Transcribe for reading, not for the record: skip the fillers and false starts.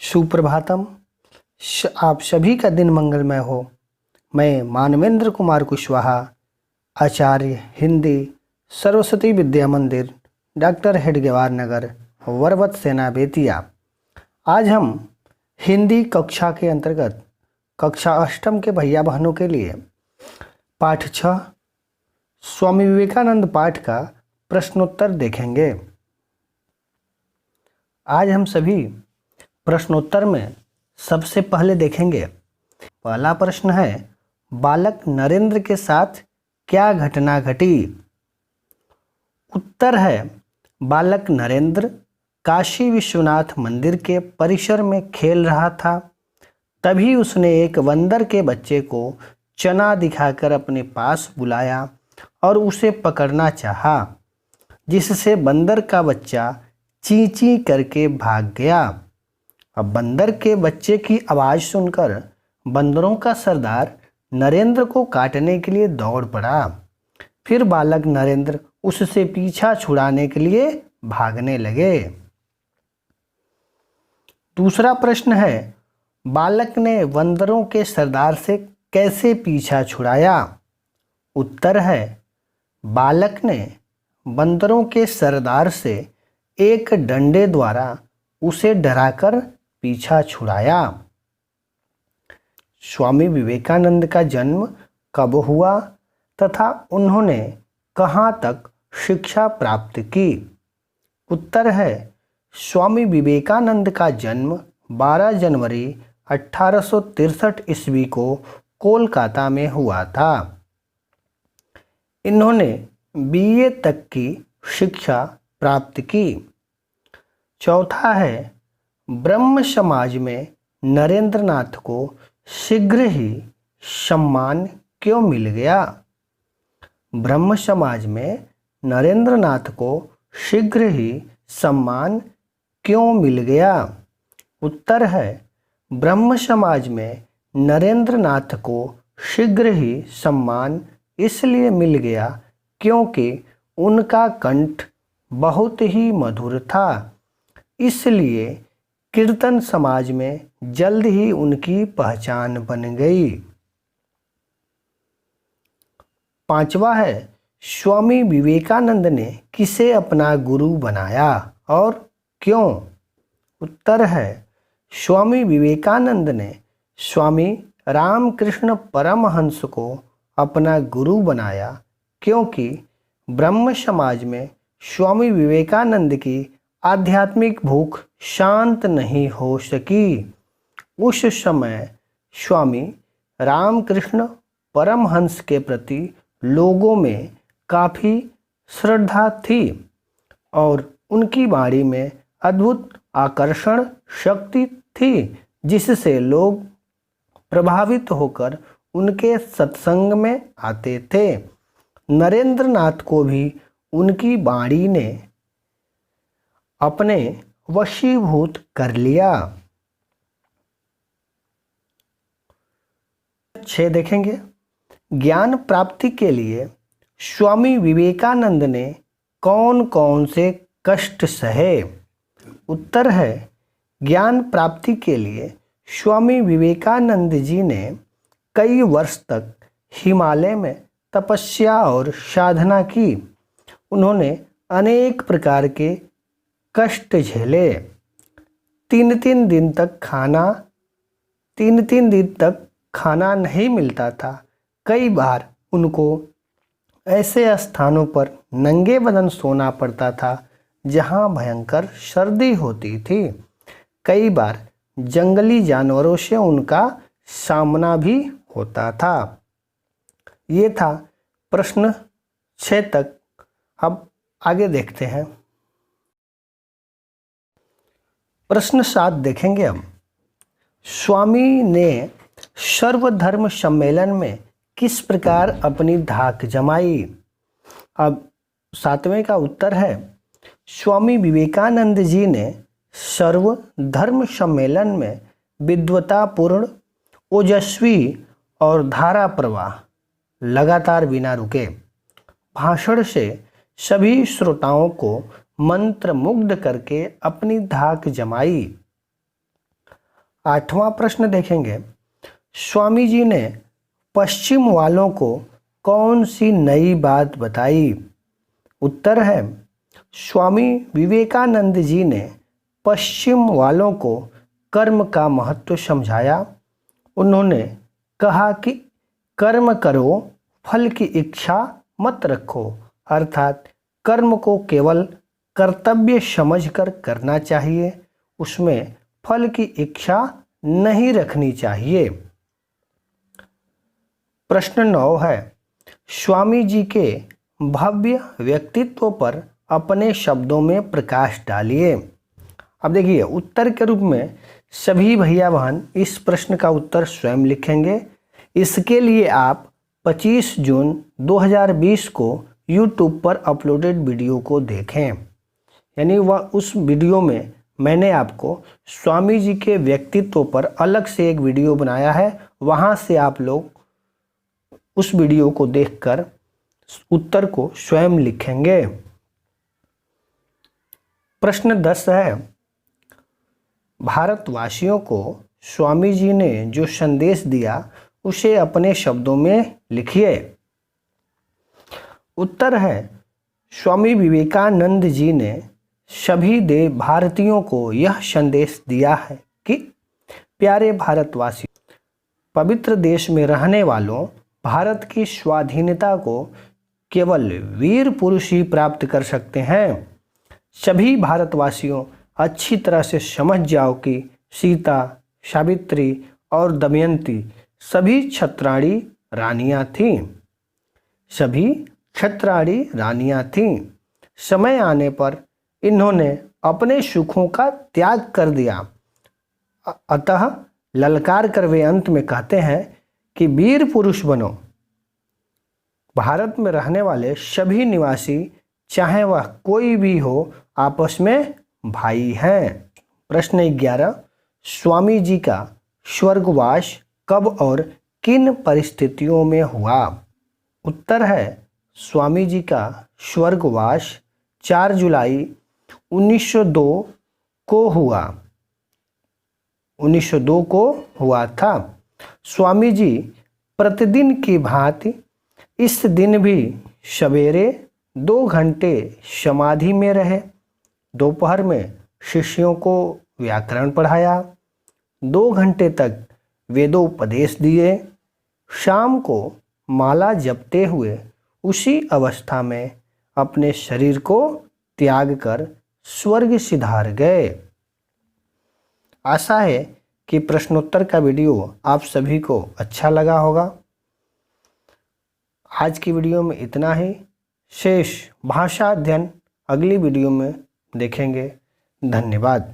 सुप्रभातम। आप सभी का दिन मंगलमय हो। मैं मानवेंद्र कुमार कुशवाहा, आचार्य हिंदी, सरस्वती विद्या मंदिर, डॉक्टर हेडगेवार नगर, वरवत सेना बेतिया। आज हम हिंदी कक्षा के अंतर्गत कक्षा अष्टम के भैया बहनों के लिए पाठ 6 स्वामी विवेकानंद पाठ का प्रश्नोत्तर देखेंगे। आज हम सभी प्रश्नोत्तर में सबसे पहले देखेंगे। पहला प्रश्न है, बालक नरेंद्र के साथ क्या घटना घटी? उत्तर है, बालक नरेंद्र काशी विश्वनाथ मंदिर के परिसर में खेल रहा था। तभी उसने एक बंदर के बच्चे को चना दिखाकर अपने पास बुलाया और उसे पकड़ना चाहा, जिससे बंदर का बच्चा ची ची करके भाग गया। अब बंदर के बच्चे की आवाज़ सुनकर बंदरों का सरदार नरेंद्र को काटने के लिए दौड़ पड़ा। फिर बालक नरेंद्र उससे पीछा छुड़ाने के लिए भागने लगे। दूसरा प्रश्न है, बालक ने बंदरों के सरदार से कैसे पीछा छुड़ाया? उत्तर है, बालक ने बंदरों के सरदार से एक डंडे द्वारा उसे डराकर पीछा छुड़ाया। स्वामी विवेकानंद का जन्म कब हुआ तथा उन्होंने कहाँ तक शिक्षा प्राप्त की? उत्तर है, स्वामी विवेकानंद का जन्म 12 जनवरी 1863 ईस्वी को कोलकाता में हुआ था। इन्होंने बीए तक की शिक्षा प्राप्त की। चौथा है, ब्रह्म समाज में नरेंद्र नाथ को शीघ्र ही सम्मान क्यों मिल गया? ब्रह्म समाज में नरेंद्र नाथ को शीघ्र ही सम्मान क्यों मिल गया? उत्तर है, ब्रह्म समाज में नरेंद्र नाथ को शीघ्र ही सम्मान इसलिए मिल गया क्योंकि उनका कंठ बहुत ही मधुर था। इसलिए कीर्तन समाज में जल्द ही उनकी पहचान बन गई। पांचवा है, स्वामी विवेकानंद ने किसे अपना गुरु बनाया और क्यों? उत्तर है, स्वामी विवेकानंद ने स्वामी रामकृष्ण परमहंस को अपना गुरु बनाया क्योंकि ब्रह्म समाज में स्वामी विवेकानंद की आध्यात्मिक भूख शांत नहीं हो सकी। उस समय स्वामी रामकृष्ण परमहंस के प्रति लोगों में काफ़ी श्रद्धा थी और उनकी वाणी में अद्भुत आकर्षण शक्ति थी, जिससे लोग प्रभावित होकर उनके सत्संग में आते थे। नरेंद्र नाथ को भी उनकी वाणी ने अपने वशीभूत कर लिया। 6 देखेंगे, ज्ञान प्राप्ति के लिए स्वामी विवेकानंद ने कौन कौन से कष्ट सहे? उत्तर है, ज्ञान प्राप्ति के लिए स्वामी विवेकानंद जी ने कई वर्ष तक हिमालय में तपस्या और साधना की। उन्होंने अनेक प्रकार के कष्ट झेले। 3-3 दिन तक खाना नहीं मिलता था। कई बार उनको ऐसे स्थानों पर नंगे बदन सोना पड़ता था जहां भयंकर सर्दी होती थी। कई बार जंगली जानवरों से उनका सामना भी होता था। ये था प्रश्न 6 तक। अब आगे देखते हैं। प्रश्न 7 देखेंगे हम। स्वामी ने सर्वधर्म सम्मेलन में किस प्रकार अपनी धाक जमाई? अब 7वें का उत्तर है, स्वामी विवेकानंद जी ने सर्वधर्म सम्मेलन में विद्वतापूर्ण, ओजस्वी और धारा प्रवाह लगातार बिना रुके भाषण से सभी श्रोताओं को मंत्रमुग्ध करके अपनी धाक जमाई। 8वां प्रश्न देखेंगे, स्वामी जी ने पश्चिम वालों को कौन सी नई बात बताई? उत्तर है, स्वामी विवेकानंद जी ने पश्चिम वालों को कर्म का महत्व समझाया। उन्होंने कहा कि कर्म करो, फल की इच्छा मत रखो, अर्थात कर्म को केवल कर्तव्य समझकर करना चाहिए, उसमें फल की इच्छा नहीं रखनी चाहिए। प्रश्न 9 है, स्वामी जी के भव्य व्यक्तित्व पर अपने शब्दों में प्रकाश डालिए। अब देखिए, उत्तर के रूप में सभी भैया बहन इस प्रश्न का उत्तर स्वयं लिखेंगे। इसके लिए आप 25 जून 2020 को YouTube पर अपलोडेड वीडियो को देखें, यानी वह उस वीडियो में मैंने आपको स्वामी जी के व्यक्तित्व पर अलग से एक वीडियो बनाया है, वहाँ से आप लोग उस वीडियो को देखकर उत्तर को स्वयं लिखेंगे। प्रश्न 10 है, भारतवासियों को स्वामी जी ने जो संदेश दिया उसे अपने शब्दों में लिखिए। उत्तर है, स्वामी विवेकानंद जी ने सभी भारतीयों को यह संदेश दिया है कि प्यारे भारतवासियों, पवित्र देश में रहने वालों, भारत की स्वाधीनता को केवल वीर पुरुष ही प्राप्त कर सकते हैं। सभी भारतवासियों अच्छी तरह से समझ जाओ कि सीता, सावित्री और दमयंती सभी क्षत्राणी रानियां थीं। सभी क्षत्राणी रानियां थीं। समय आने पर इन्होंने अपने सुखों का त्याग कर दिया। अतः ललकार कर वे अंत में कहते हैं कि वीर पुरुष बनो। भारत में रहने वाले सभी निवासी, चाहे वह कोई भी हो, आपस में भाई हैं। प्रश्न 11, स्वामी जी का स्वर्गवास कब और किन परिस्थितियों में हुआ? उत्तर है, स्वामी जी का स्वर्गवास 4 जुलाई 1902 को हुआ। 1902 को हुआ था। स्वामी जी प्रतिदिन की भांति इस दिन भी सवेरे 2 घंटे समाधि में रहे। दोपहर में शिष्यों को व्याकरण पढ़ाया। 2 घंटे तक वेदोपदेश दिए। शाम को माला जपते हुए उसी अवस्था में अपने शरीर को त्याग कर स्वर्ग सिधार गए। आशा है कि प्रश्नोत्तर का वीडियो आप सभी को अच्छा लगा होगा। आज की वीडियो में इतना ही। शेष भाषा अध्ययन अगली वीडियो में देखेंगे। धन्यवाद।